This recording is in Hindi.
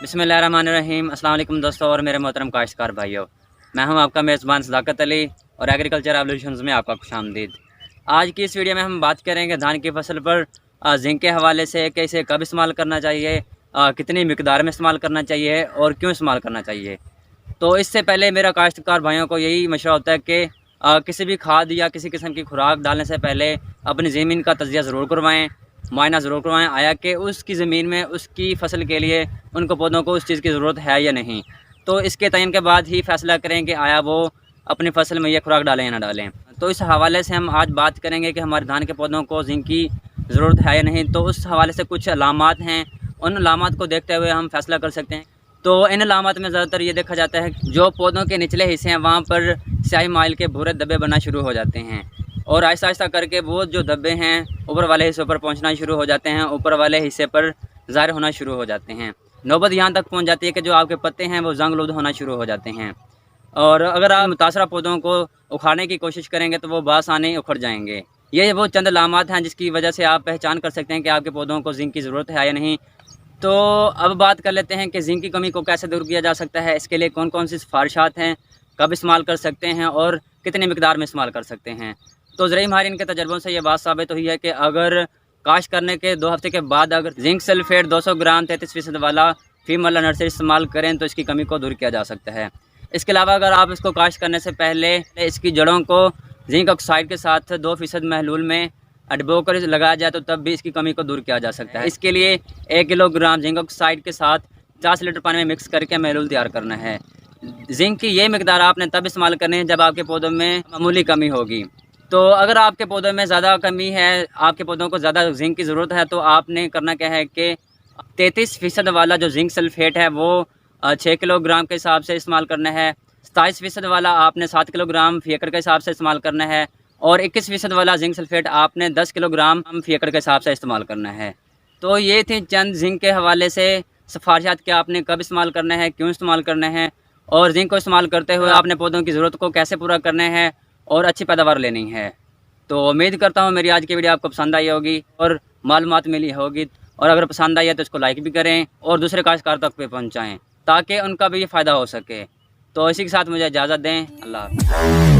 बिस्मिल्लाहिर्रहमानिर्रहीम। अस्सलाम वालेकुम दोस्तों और मेरे मोहतरम काश्तकार भाइयों, मैं हूं आपका मेज़बान सदाकत अली और एग्रीकल्चर रेवोल्यूशंस में आपका खुशामदीद। आज की इस वीडियो में हम बात करेंगे धान की फसल पर जिंक के हवाले से कि इसे कब इस्तेमाल करना चाहिए, कितनी मिकदार में इस्तेमाल करना चाहिए और क्यों इस्तेमाल करना चाहिए। तो इससे पहले मेरा काश्तकार भाइयों को यही मशवरा होता है कि किसी भी खाद या किसी किस्म की खुराक डालने से पहले अपनी ज़मीन का तजिया ज़रूर करवाएँ, मुआयना ज़रूर करवाएं आया कि उसकी ज़मीन में उसकी फसल के लिए उनको पौधों को उस चीज़ की ज़रूरत है या नहीं। तो इसके तयन के बाद ही फैसला करें कि आया वो अपनी फसल में ये खुराक डालें या ना डालें। तो इस हवाले से हम आज बात करेंगे कि हमारे धान के पौधों को जिंक की ज़रूरत है या नहीं। तो उस हवाले से कुछ अलामात हैं, उन अलामात को देखते हुए हम फैसला कर सकते हैं। तो इन अलामात में ज़्यादातर ये देखा जाता है जो पौधों के निचले हिस्से हैं वहाँ पर स्याही माइल के भूरे धब्बे बनना शुरू हो जाते हैं और आहिस्ता आहिस्ता करके वो जो धब्बे हैं ऊपर वाले हिस्से पर पहुंचना शुरू हो जाते हैं, ऊपर वाले हिस्से पर ज़ाहिर होना शुरू हो जाते हैं। नौबत यहाँ तक पहुंच जाती है कि जो आपके पत्ते हैं वो जंग लुद होना शुरू हो जाते हैं और अगर आप मुतासरा पौधों को उखाड़ने की कोशिश करेंगे तो वो बासानी उखड़ जाएंगे। ये वो चंद अलामात हैं जिसकी वजह से आप पहचान कर सकते हैं कि आपके पौधों को जिंक की ज़रूरत है या नहीं। तो अब बात कर लेते हैं कि जिंक की कमी को कैसे दूर किया जा सकता है, इसके लिए कौन कौन सी सिफारिशात हैं, कब इस्तेमाल कर सकते हैं और कितनी मिकदार में इस्तेमाल कर सकते हैं। तो ज़राई माहिरीन के तजर्बों से ये बात साबित हुई है कि अगर काश करने के 2 हफ्ते के बाद अगर जिंक सल्फेट 200 ग्राम 33% वाला फीमला नर्सरी इस्तेमाल करें तो इसकी कमी को दूर किया जा सकता है। इसके अलावा अगर आप इसको काश करने से पहले इसकी जड़ों को जिंक ऑक्साइड के साथ 2% महलूल में डुबो कर लगाया जाए तो तब भी इसकी कमी को दूर किया जा सकता है। इसके लिए 1 किलोग्राम जिंक ऑक्साइड के साथ 50 लीटर पानी में मिक्स करके महलूल तैयार करना है। जिंक की ये मिकदार आपने तब इस्तेमाल करनी है जब आपके पौधों में मामूली कमी होगी। तो अगर आपके पौधों में ज़्यादा कमी है, आपके पौधों को ज़्यादा जिंक की ज़रूरत है तो आपने करना क्या है कि 33% वाला जो जिंक सल्फेट है वो 6 किलोग्राम के हिसाब से इस्तेमाल करना है। 27% वाला आपने 7 किलोग्राम फी एकड़ के हिसाब से इस्तेमाल करना है और 21% वाला जिंक सल्फेट आपने 10 किलोग्राम फी एकड़ के हिसाब से इस्तेमाल करना है। तो ये थी चंद जिंक के हवाले से सिफारिशात कि आपने कब इस्तेमाल करना है, क्यों इस्तेमाल करना है और जिंक को इस्तेमाल करते हुए आपने पौधों की ज़रूरत को कैसे पूरा करना है और अच्छी पैदावार लेनी है। तो उम्मीद करता हूँ मेरी आज की वीडियो आपको पसंद आई होगी और मालूमात मिली होगी और अगर पसंद आई है तो इसको लाइक भी करें और दूसरे काश्तकार तक पे पहुँचाएँ ताकि उनका भी ये फ़ायदा हो सके। तो इसी के साथ मुझे इजाज़त दें। अल्लाह हाफ़िज़।